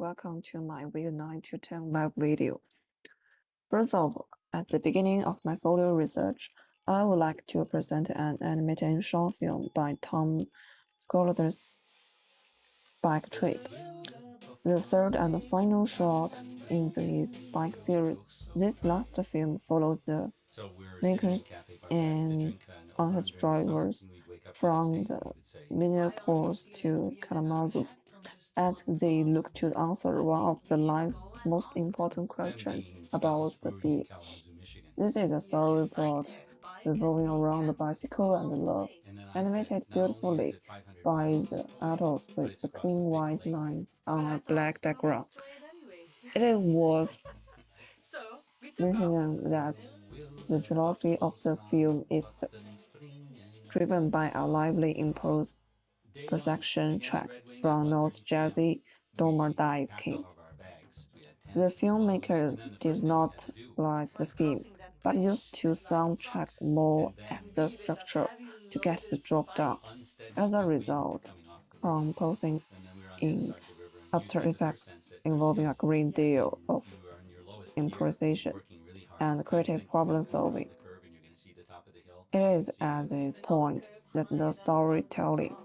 welcome to my week 9 to 10 web video. First of all, at the beginning of my photo research, I would like to present an animated short film by Tom Scholler's Bike Trip, the third and final short in his bike series. This last film follows the makers and on his drivers from the Minneapolis to Kalamazoo as they look to answer one of the life's most important questions about the bee. This is a story plot revolving around the bicycle and love, animated beautifully by the adults with the clean white lines on a black background. It was mentioned that the trilogy of the film is driven by a lively impulse persecution track from North Jersey Domer Dive King. The filmmakers did not split the film, but used two soundtrack more as the structure to get the job done. As a result, composing in After Effects involving a great deal of improvisation and creative problem solving. It is at this point that the storytelling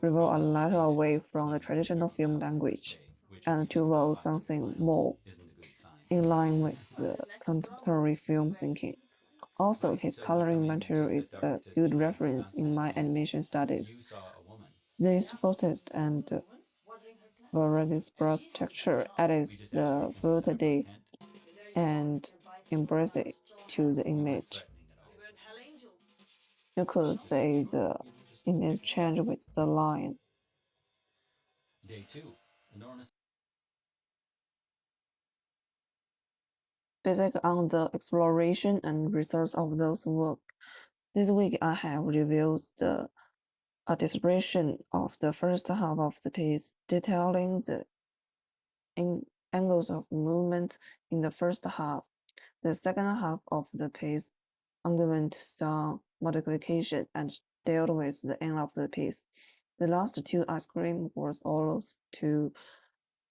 revolves a little away from the traditional film language and towards something more in line with the contemporary film thinking. Also, his coloring material is a good reference in my animation studies. This focused and variety brush texture adds the fluidity and embrace to the image. You could say the image change with the line. Day 2. Enormous. Based on the exploration and research of those work, this week I have reviewed a description of the first half of the piece, detailing the angles of movement in the first half. The second half of the piece underwent some modification and dealt with the end of the piece. The last two ice cream was almost to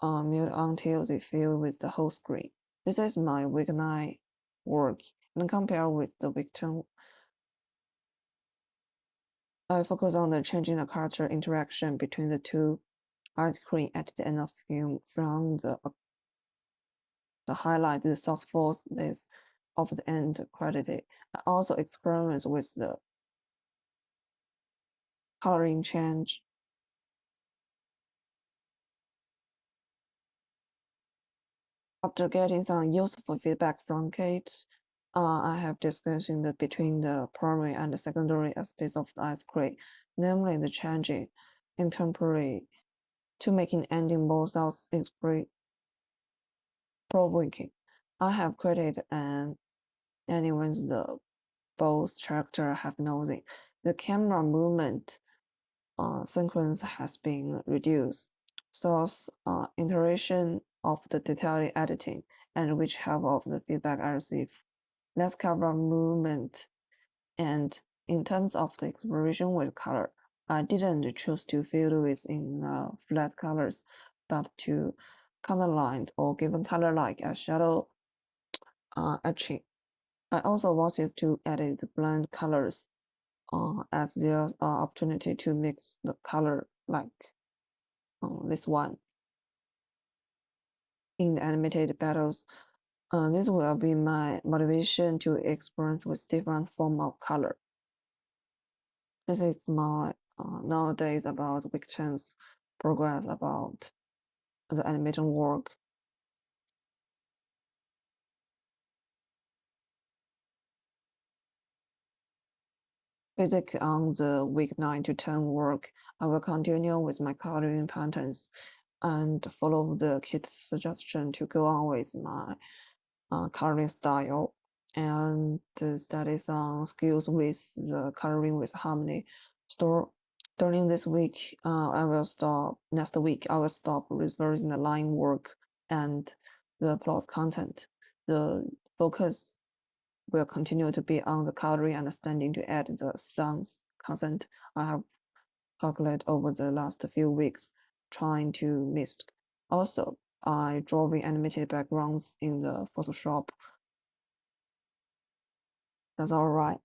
mute until they fill with the whole screen. This is my week 9 work, and compared with the week 10, I focus on the changing the character interaction between the two ice cream at the end of the film from the highlight the source list of the end credit. I also experiment with the coloring change. After getting some useful feedback from Kate, I have discussion between the primary and the secondary aspects of the ice cream, namely the changing in temporary to making ending more provoking. I have created an anyone's the both character have nothing. The camera movement sequence has been reduced. Source iteration of the detailed editing and which help of the feedback I receive. Let's cover movement. And in terms of the exploration with color, I didn't choose to fill with in flat colors, but to colorline or given color like a shadow etching. I also wanted to edit the blend colors as there's opportunity to mix the color like this one. In the animated battles, this will be my motivation to experience with different form of color. This is my nowadays about weekends progress about the animation work. Basically on the week 9 to 10 work, I will continue with my coloring patterns and follow the kit's suggestion to go on with my coloring style and study some skills with the coloring with harmony. During this week, I will stop. Next week, I will stop reversing the line work and the plot content. The focus will continue to be on the coloring and understanding to add the songs content I have calculated over the last few weeks, trying to miss. Also, drawing animated backgrounds in the Photoshop. That's all right.